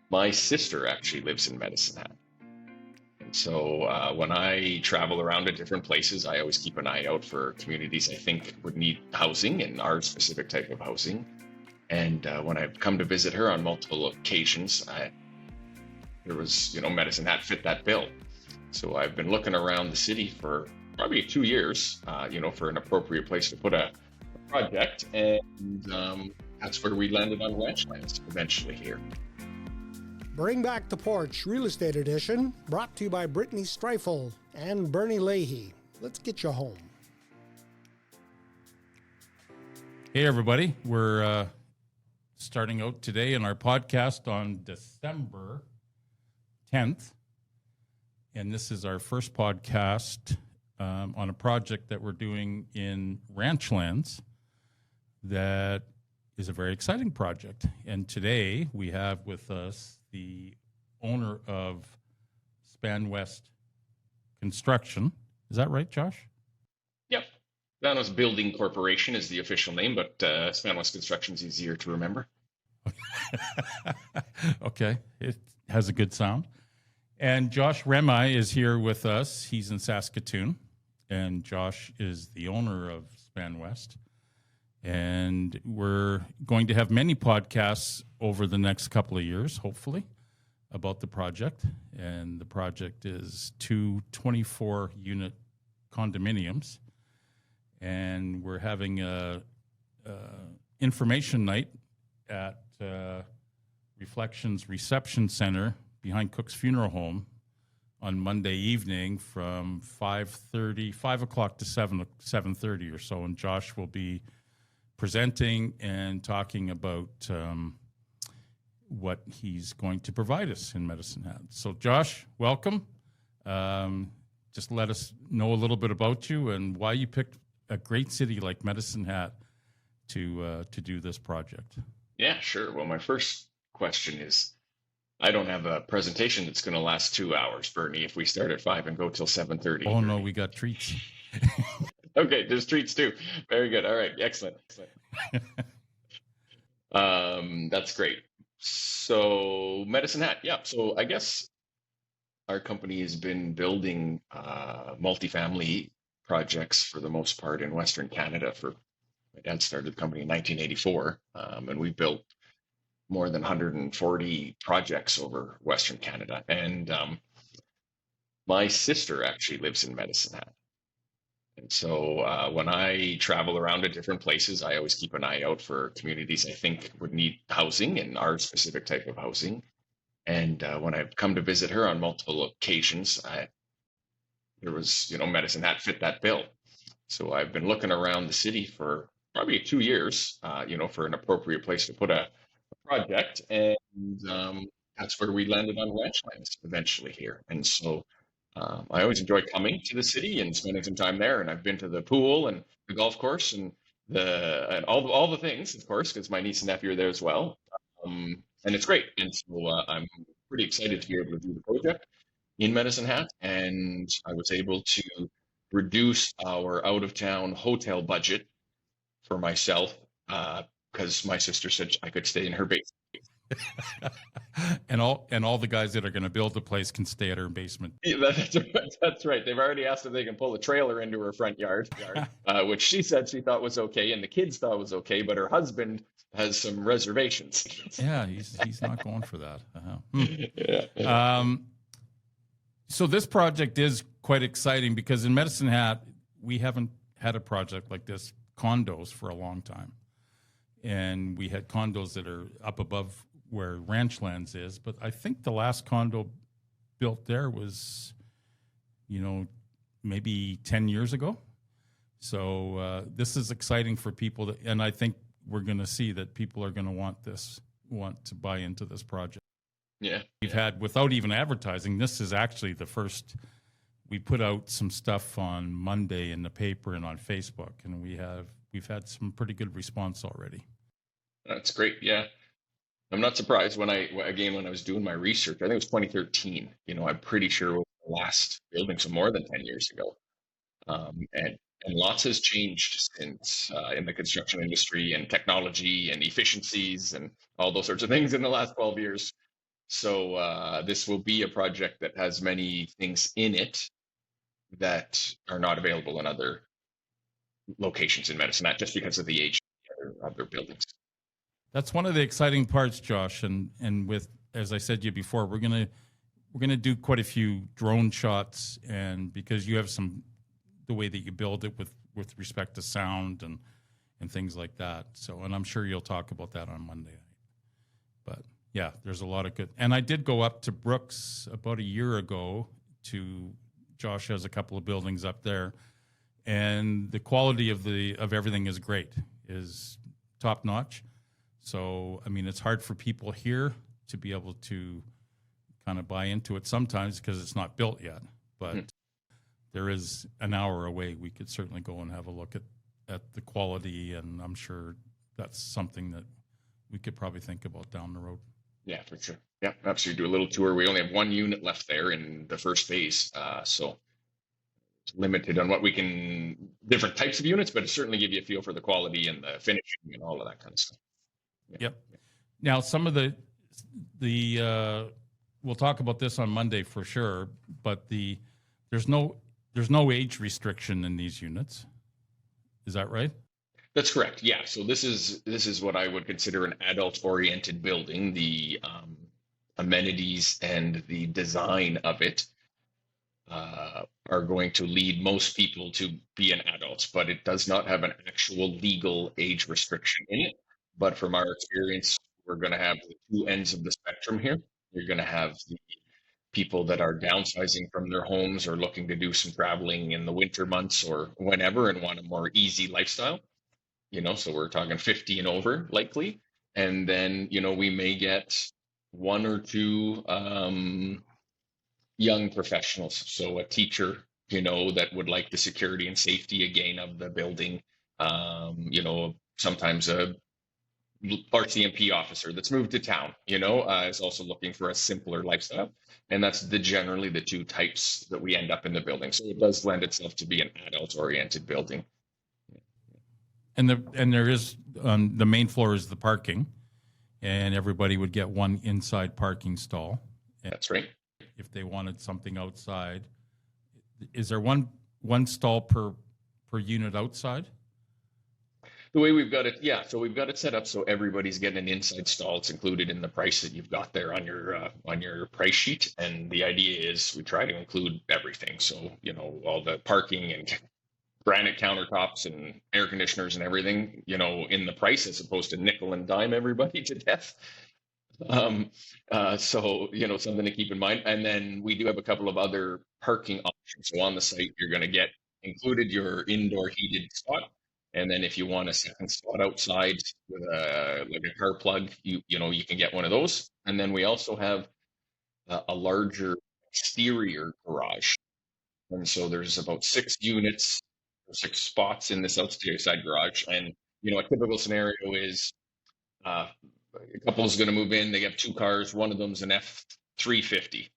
My sister actually lives in Medicine Hat. And so when I travel around to different places, I always keep an eye out for communities I think would need housing and our specific type of housing. And when I've come to visit her on multiple occasions, Medicine Hat fit that bill. So I've been looking around the city for probably 2 years, for an appropriate place to put a project. And that's where we landed on Ranchlands eventually here. Bring Back the Porch Real Estate Edition, brought to you by Brittany Streifel and Bernie Leahy. Let's get you home. Hey, everybody. We're starting out today in our podcast on December 10th. And this is our first podcast on a project that we're doing in Ranchlands that is a very exciting project. And today we have with us the owner of Span West Construction. Is that right, Josh? Yep. Span West Building Corporation is the official name, but Span West Construction is easier to remember. Okay. It has a good sound. And Josh Remai is here with us. He's in Saskatoon, and Josh is the owner of Span West. And we're going to have many podcasts over the next couple of years, hopefully, about the project. And the project is 2 24-unit condominiums. And we're having a information night at Reflections Reception Center behind Cook's Funeral Home on Monday evening from 5 o'clock to 7:30 or so. And Josh will be presenting and talking about what he's going to provide us in Medicine Hat. So, Josh, welcome. Just let us know a little bit about you and why you picked a great city like Medicine Hat to do this project. Yeah, sure. Well, my first question is, I don't have a presentation that's going to last 2 hours, Bernie, if we start at 5 and go till 7:30. Oh, no, we got treats. Okay, there's treats too. Very good. All right, excellent. That's great. So Medicine Hat, yeah. So I guess our company has been building multifamily projects for the most part in Western Canada. My dad started the company in 1984, and we built more than 140 projects over Western Canada. And my sister actually lives in Medicine Hat. And so when I travel around to different places, I always keep an eye out for communities I think would need housing and our specific type of housing. And when I've come to visit her on multiple occasions, Medicine Hat fit that bill. So I've been looking around the city for probably 2 years, for an appropriate place to put a project. And that's where we landed on Ranchlands eventually here. And so I always enjoy coming to the city and spending some time there. And I've been to the pool and the golf course and all the things, of course, because my niece and nephew are there as well. And it's great. And so I'm pretty excited to be able to do the project in Medicine Hat. And I was able to reduce our out-of-town hotel budget for myself because my sister said I could stay in her basement. and all the guys that are going to build the place can stay at her basement. Yeah, that's right. They've already asked if they can pull a trailer into her front yard, which she said she thought was okay, and the kids thought was okay, but her husband has some reservations. Yeah, he's not going for that. Yeah. So this project is quite exciting because in Medicine Hat, we haven't had a project like this, condos, for a long time. And we had condos that are up above where Ranchlands is. But I think the last condo built there was, maybe 10 years ago. So this is exciting for people. And I think we're going to see that people are going to want to buy into this project. Yeah. We've had, without even advertising, this is actually the first. We put out some stuff on Monday in the paper and on Facebook, and we've had some pretty good response already. That's great. Yeah. I'm not surprised when I was doing my research, I think it was 2013, I'm pretty sure it was the last building, so more than 10 years ago. And lots has changed since in the construction industry and technology and efficiencies and all those sorts of things in the last 12 years. So this will be a project that has many things in it that are not available in other locations in Medicine Hat just because of the age of their buildings. That's one of the exciting parts, Josh. And with, as I said to you before, we're gonna do quite a few drone shots, and because you have the way that you build it with respect to sound and things like that. So, and I'm sure you'll talk about that on Monday night. But yeah, there's a lot of good. And I did go up to Brooks about a year ago. To Josh has a couple of buildings up there, and the quality of everything is great, is top notch. So I mean, it's hard for people here to be able to kind of buy into it sometimes because it's not built yet. But there is an hour away. We could certainly go and have a look at the quality, and I'm sure that's something that we could probably think about down the road. Yeah, for sure. Yeah, absolutely. Do a little tour. We only have one unit left there in the first phase, so it's limited on what we can, different types of units, but it certainly give you a feel for the quality and the finishing and all of that kind of stuff. Yeah. Yep. Now, some of the we'll talk about this on Monday for sure, but there's no age restriction in these units. Is that right? That's correct. Yeah. So this is what I would consider an adult-oriented building. The amenities and the design of it are going to lead most people to be an adult, but it does not have an actual legal age restriction in it. But from our experience, we're going to have the two ends of the spectrum here. You're going to have the people that are downsizing from their homes or looking to do some traveling in the winter months or whenever and want a more easy lifestyle. So we're talking 50 and over likely. And then, we may get one or two young professionals. So a teacher, that would like the security and safety again of the building. Sometimes a RCMP officer that's moved to town, is also looking for a simpler lifestyle. And that's generally the two types that we end up in the building. So it does lend itself to be an adult-oriented building. And there is the main floor is the parking, and everybody would get one inside parking stall. And that's right. If they wanted something outside, is there one stall per unit outside? The way we've got it, yeah. So we've got it set up so everybody's getting an inside stall. It's included in the price that you've got there on your price sheet. And the idea is we try to include everything. So all the parking and granite countertops and air conditioners and everything, in the price as opposed to nickel and dime everybody to death. So something to keep in mind. And then we do have a couple of other parking options. So on the site, you're going to get included your indoor heated spot. And then if you want a second spot outside with like a car plug, you can get one of those. And then we also have a larger exterior garage. And so there's about 6 units, 6 spots in this outside garage. And, a typical scenario is a couple is going to move in. They have 2 cars. One of them's an F350.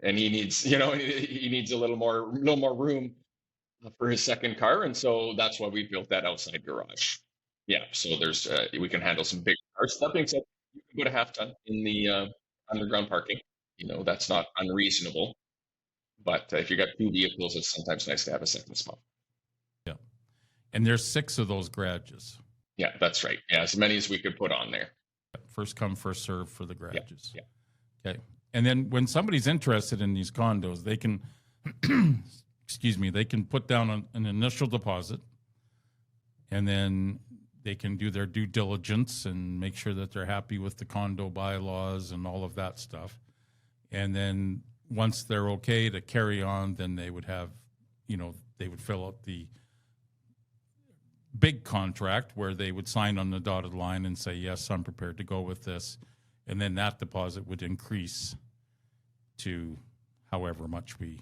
And he needs, he needs a little more room for his second car. And so that's why we built that outside garage. Yeah. So there's, we can handle some big cars. That being said, you can go to half ton in the underground parking. That's not unreasonable. But if you got 2 vehicles, it's sometimes nice to have a second spot. Yeah. And there's 6 of those garages. Yeah, that's right. Yeah, as many as we could put on there. First come, first serve for the garages. Yeah. Okay. And then when somebody's interested in these condos, they can, they can put down an initial deposit, and then they can do their due diligence and make sure that they're happy with the condo bylaws and all of that stuff. And then once they're okay to carry on, then they would have, they would fill out the big contract where they would sign on the dotted line and say, yes, I'm prepared to go with this. And then that deposit would increase to however much we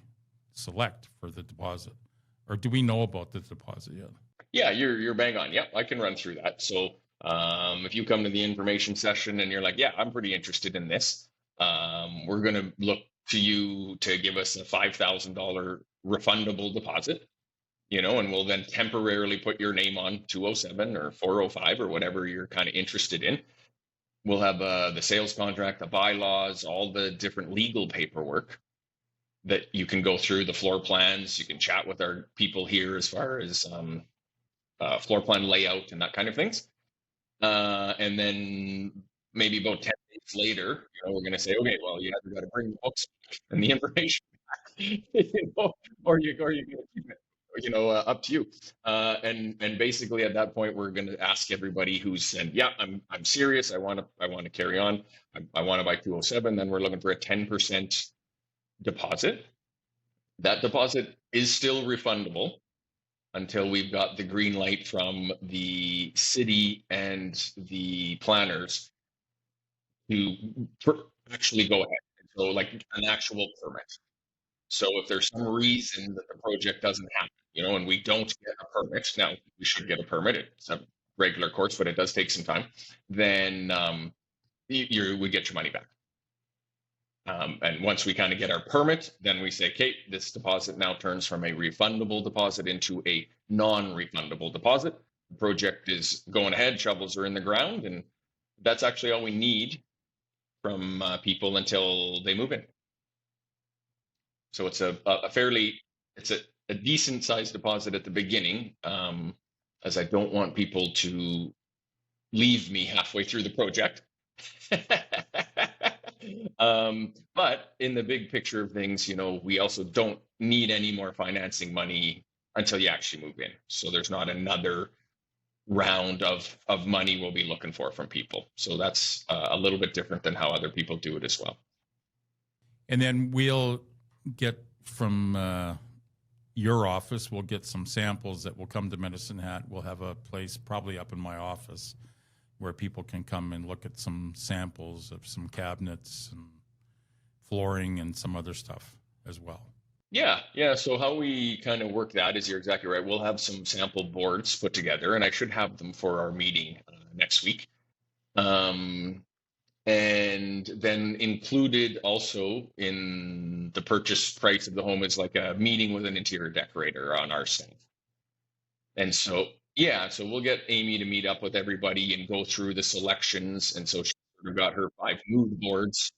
select for the deposit. Or do we know about the deposit yet? Yeah, you're bang on. Yeah, I can run through that. So if you come to the information session and you're like, yeah, I'm pretty interested in this, we're going to look to you to give us a $5,000 refundable deposit, and we'll then temporarily put your name on 207 or 405 or whatever you're kind of interested in. We'll have the sales contract, the bylaws, all the different legal paperwork that you can go through, the floor plans. You can chat with our people here as far as floor plan layout and that kind of things. And then maybe about 10 days later, we're going to say, okay, well, you either got to bring the books and the information back, or you're going to keep it, up to you. And basically at that point, we're going to ask everybody who's saying, yeah, I'm serious. I want to carry on. I want to buy 207. Then we're looking for a 10% deposit. That deposit is still refundable until we've got the green light from the city and the planners to actually go ahead. So like an actual permit. So if there's some reason that the project doesn't happen, and we don't get a permit, now we should get a permit. It's a regular course, but it does take some time. Then we get your money back. And once we kind of get our permit, then we say, okay, this deposit now turns from a refundable deposit into a non-refundable deposit. The project is going ahead, shovels are in the ground, and that's actually all we need from people until they move in. So it's a decent sized deposit at the beginning, as I don't want people to leave me halfway through the project. But in the big picture of things, we also don't need any more financing money until you actually move in. So there's not another round of money we'll be looking for from people. So that's a little bit different than how other people do it as well. And then we'll get from your office, we'll get some samples that will come to Medicine Hat. We'll have a place probably up in my office where people can come and look at some samples of some cabinets and flooring and some other stuff as well. Yeah. So how we kind of work that is, you're exactly right. We'll have some sample boards put together, and I should have them for our meeting next week. And then included also in the purchase price of the home is like a meeting with an interior decorator on our staff. And so we'll get Amy to meet up with everybody and go through the selections. And so she got her 5 mood boards,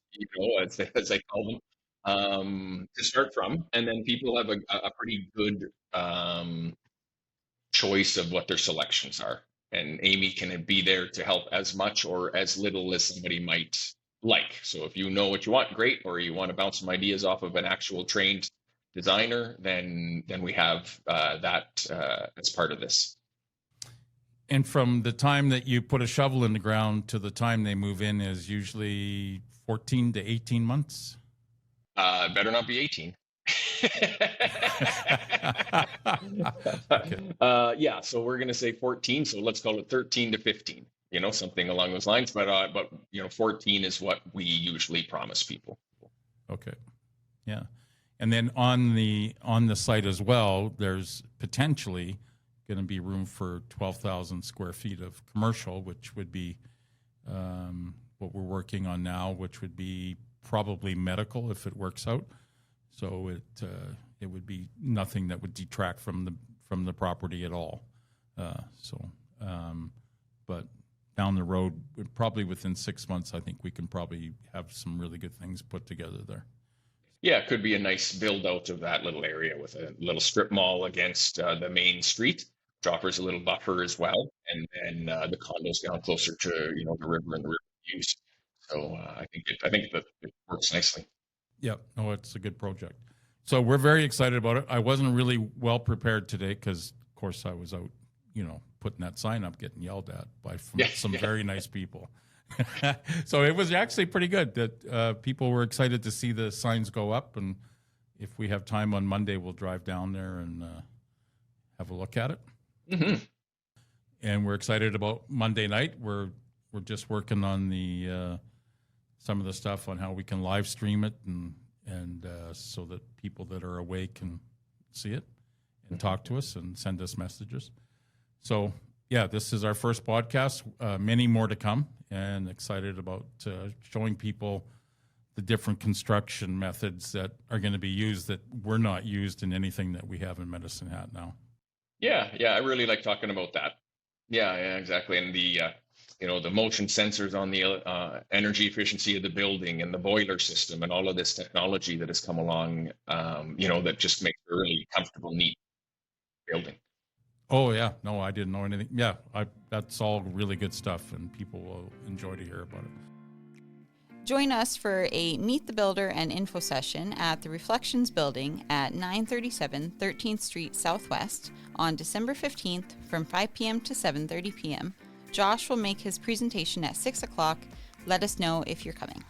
as I call them, to start from. And then people have a pretty good choice of what their selections are. And Amy can be there to help as much or as little as somebody might like. So if you know what you want, great. Or you want to bounce some ideas off of an actual trained designer, then we have that as part of this. And from the time that you put a shovel in the ground to the time they move in is usually 14 to 18 months? Better not be 18. Okay. So we're going to say 14. So let's call it 13 to 15, something along those lines. But 14 is what we usually promise people. Okay. Yeah. And then on the site as well, there's potentially going to be room for 12,000 square feet of commercial, which would be what we're working on now, which would be probably medical if it works out. So it would be nothing that would detract from the property at all. But down the road, probably within 6 months, I think we can probably have some really good things put together there. Yeah, it could be a nice build out of that little area with a little strip mall against the main street, which offers a little buffer as well, and then the condos down closer to the river and the river views. So I think that it works nicely. Yeah, no, it's a good project. So we're very excited about it. I wasn't really well prepared today because, of course, I was out, putting that sign up, getting yelled at by some very nice people. So it was actually pretty good that people were excited to see the signs go up. And if we have time on Monday, we'll drive down there and have a look at it. Mm-hmm. And we're excited about Monday night. We're just working on the some of the stuff on how we can live stream it and so that people that are away can see it and talk to us and send us messages. So, yeah, this is our first podcast. Many more to come, and excited about showing people the different construction methods that are going to be used that were not used in anything that we have in Medicine Hat now. Yeah, I really like talking about that. Yeah, exactly. And the the motion sensors on the energy efficiency of the building and the boiler system and all of this technology that has come along, that just makes a really comfortable, neat building. Oh yeah, no, I didn't know anything. Yeah, that's all really good stuff, and people will enjoy to hear about it. Join us for a Meet the Builder and info session at the Reflections Building at 937 13th Street Southwest on December 15th from 5 p.m. to 7:30 p.m. Josh will make his presentation at 6 o'clock. Let us know if you're coming.